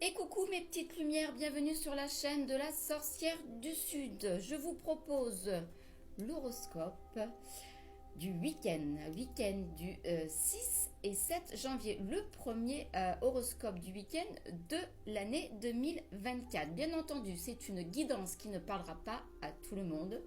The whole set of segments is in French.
Et coucou mes petites lumières, bienvenue sur la chaîne de la sorcière du Sud. Je vous propose l'horoscope du week-end du 6 et 7 janvier. Le premier horoscope du week-end de l'année 2024. Bien entendu, c'est une guidance qui ne parlera pas à tout le monde,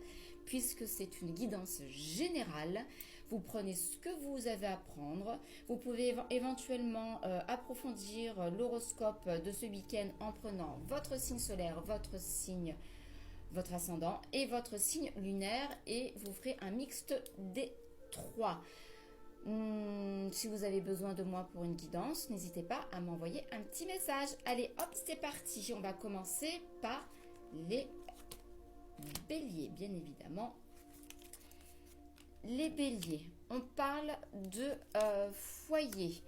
puisque c'est une guidance générale. Vous prenez ce que vous avez à prendre. Vous pouvez éventuellement approfondir l'horoscope de ce week-end en prenant votre signe solaire, votre signe, votre ascendant et votre signe lunaire, et vous ferez un mixte des trois. Si vous avez besoin de moi pour une guidance, n'hésitez pas à m'envoyer un petit message. Allez, hop, c'est parti. On va commencer par les béliers, bien évidemment. Les béliers, on parle de foyer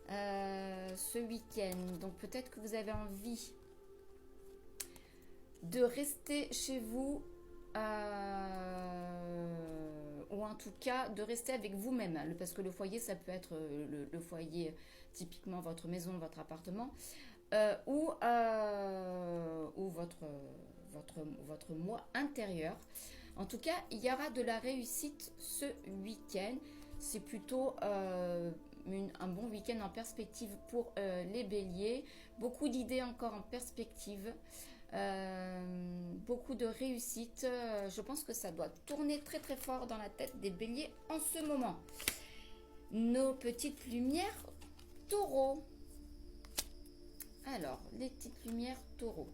ce week-end. Donc peut-être que vous avez envie de rester chez vous ou en tout cas de rester avec vous-même. Parce que le foyer, ça peut être le foyer, typiquement votre maison, votre appartement ou votre moi intérieur. En tout cas, il y aura de la réussite ce week-end. C'est plutôt un bon week-end en perspective pour les béliers. Beaucoup d'idées encore en perspective. Beaucoup de réussite. Je pense que ça doit tourner très très fort dans la tête des béliers en ce moment. Nos petites lumières taureaux. Alors, les petites lumières taureaux.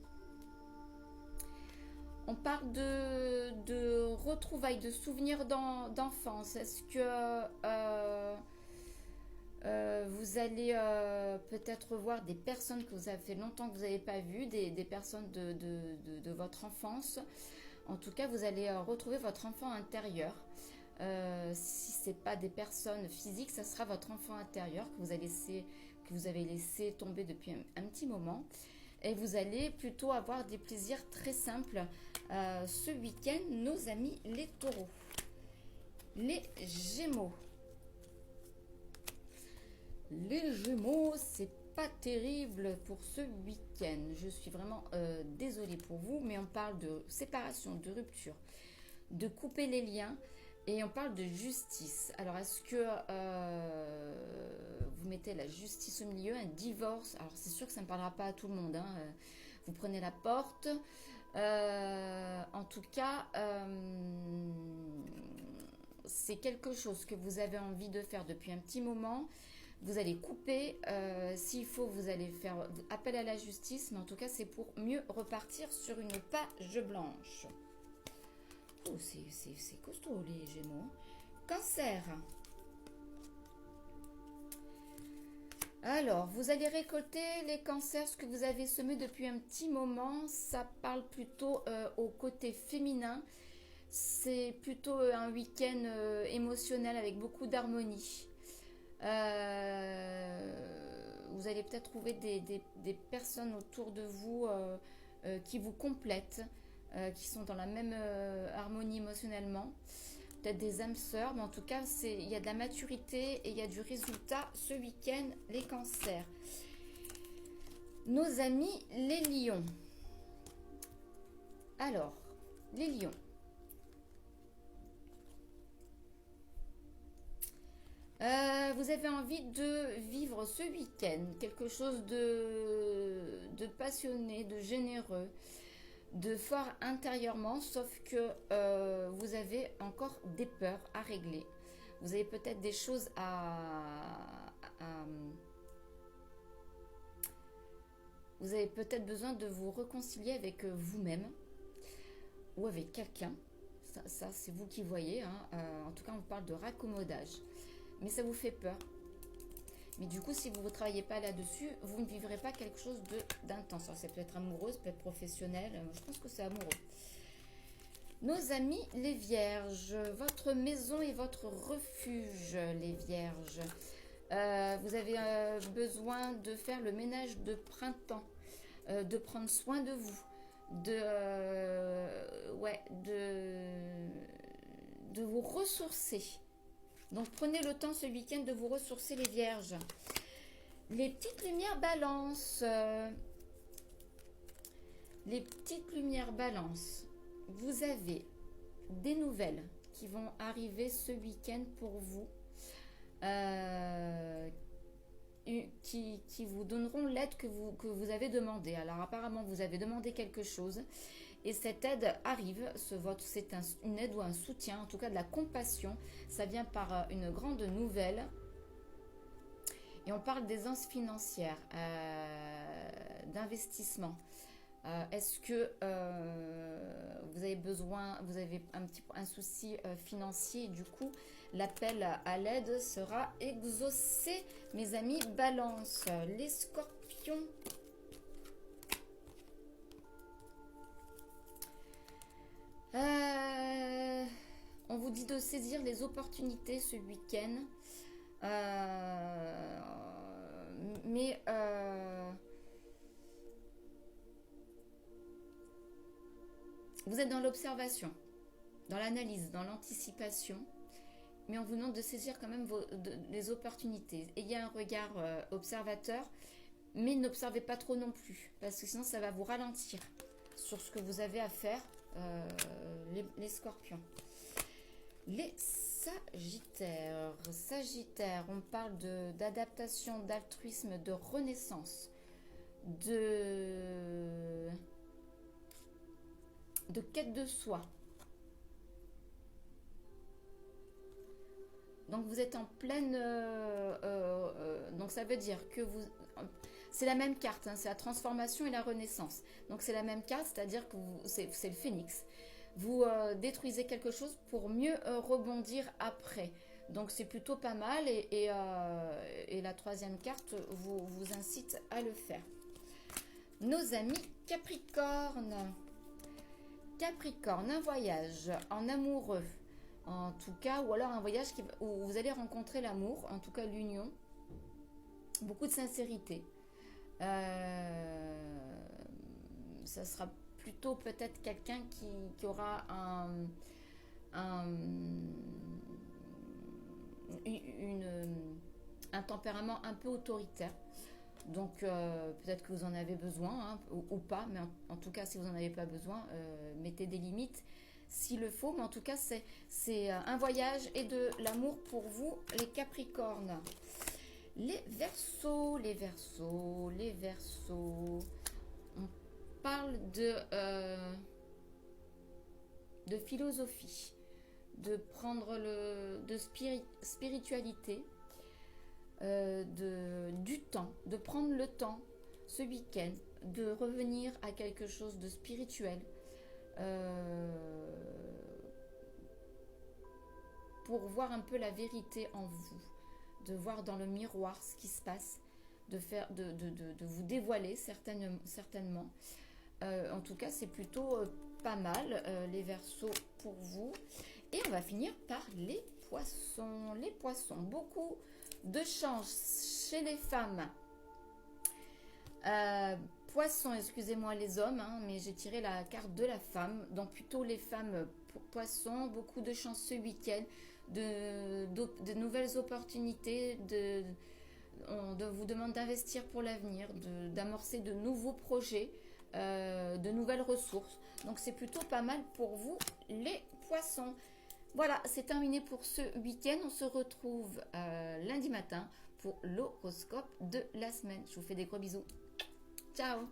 On parle de retrouvailles, de souvenirs d'enfance. Est-ce que vous allez peut-être voir des personnes que vous avez fait longtemps que vous n'avez pas vues, des personnes de votre enfance. En tout cas, vous allez retrouver votre enfant intérieur. Si ce n'est pas des personnes physiques, ça sera votre enfant intérieur que vous avez laissé tomber depuis un petit moment. Et vous allez plutôt avoir des plaisirs très simples ce week-end, nos amis les taureaux. Les gémeaux. Les gémeaux, c'est pas terrible pour ce week-end. Je suis vraiment désolée pour vous, mais on parle de séparation, de rupture, de couper les liens. Et on parle de justice. Alors, est-ce que vous mettez la justice au milieu, un divorce? Alors, c'est sûr que ça ne parlera pas à tout le monde. Hein. Vous prenez la porte. En tout cas, c'est quelque chose que vous avez envie de faire depuis un petit moment. Vous allez couper. S'il faut, vous allez faire appel à la justice. Mais en tout cas, c'est pour mieux repartir sur une page blanche. Oh, c'est costaud les gémeaux. Cancer. Alors, vous allez récolter les cancers, ce que vous avez semé depuis un petit moment. Ça parle plutôt au côté féminin. C'est plutôt un week-end émotionnel avec beaucoup d'harmonie. Vous allez peut-être trouver des personnes autour de vous qui vous complètent. Qui sont dans la même harmonie émotionnellement, peut-être des âmes sœurs, mais en tout cas, il y a de la maturité et il y a du résultat ce week-end, les cancers. Nos amis les lions. Alors, les lions. Vous avez envie de vivre ce week-end quelque chose de passionné, de généreux, de fort intérieurement, sauf que vous avez encore des peurs à régler. Vous avez peut-être des choses vous avez peut-être besoin de vous réconcilier avec vous-même ou avec quelqu'un. Ça c'est vous qui voyez. Hein. En tout cas, on parle de raccommodage. Mais ça vous fait peur. Mais du coup, si vous ne travaillez pas là-dessus, vous ne vivrez pas quelque chose d'intense. Ça peut être amoureux, ça peut être professionnel. Je pense que c'est amoureux. Nos amis les vierges, votre maison est votre refuge, les vierges. Vous avez besoin de faire le ménage de printemps, de prendre soin de vous, de vous ressourcer. Donc, prenez le temps ce week-end de vous ressourcer, les vierges. Les petites lumières balance. Les petites lumières balance, vous avez des nouvelles qui vont arriver ce week-end pour vous, qui vous donneront l'aide que vous avez demandé. Alors apparemment, vous avez demandé quelque chose et cette aide arrive. C'est une aide ou un soutien, en tout cas de la compassion. Ça vient par une grande nouvelle. Et on parle d'aisance financière, d'investissement. Est-ce que vous avez besoin, vous avez un souci financier et du coup l'appel à l'aide sera exaucé, mes amis Balance. Les Scorpions, on vous dit de saisir les opportunités ce week-end, mais vous êtes dans l'observation, dans l'analyse, dans l'anticipation, mais on vous demande de saisir quand même les opportunités. Ayez un regard observateur, mais n'observez pas trop non plus, parce que sinon ça va vous ralentir sur ce que vous avez à faire, les Scorpions. Les Sagittaires, on parle d'adaptation, d'altruisme, de renaissance, de quête de soi. Donc vous êtes en pleine... donc ça veut dire que vous... C'est la même carte, hein, c'est la transformation et la renaissance. Donc c'est la même carte, c'est-à-dire que c'est le phénix. Vous détruisez quelque chose pour mieux rebondir après. Donc c'est plutôt pas mal et la troisième carte vous incite à le faire. Nos amis Capricorne. Capricorne, un voyage en amoureux, en tout cas, ou alors un voyage où vous allez rencontrer l'amour, en tout cas l'union, beaucoup de sincérité. Ça sera plutôt peut-être quelqu'un qui aura un tempérament un peu autoritaire. Donc peut-être que vous en avez besoin, hein, ou pas, mais en tout cas si vous n'en avez pas besoin, mettez des limites s'il le faut. Mais en tout cas c'est un voyage et de l'amour pour vous, les Capricornes. Les Verseaux, on parle de philosophie, de prendre de spiritualité, du temps, de prendre le temps ce week-end, de revenir à quelque chose de spirituel, pour voir un peu la vérité en vous, de voir dans le miroir ce qui se passe, de vous dévoiler certainement. En tout cas, c'est plutôt pas mal, les Verseaux pour vous. Et on va finir par les Poissons. Les Poissons, beaucoup de chance chez les femmes. Poissons, excusez-moi les hommes, hein, mais j'ai tiré la carte de la femme. Donc plutôt les femmes Poissons, beaucoup de chance ce week-end, de nouvelles opportunités, on vous demande d'investir pour l'avenir, d'amorcer de nouveaux projets, de nouvelles ressources. Donc c'est plutôt pas mal pour vous les Poissons. Voilà, c'est terminé pour ce week-end. On se retrouve lundi matin pour l'horoscope de la semaine. Je vous fais des gros bisous. Ciao!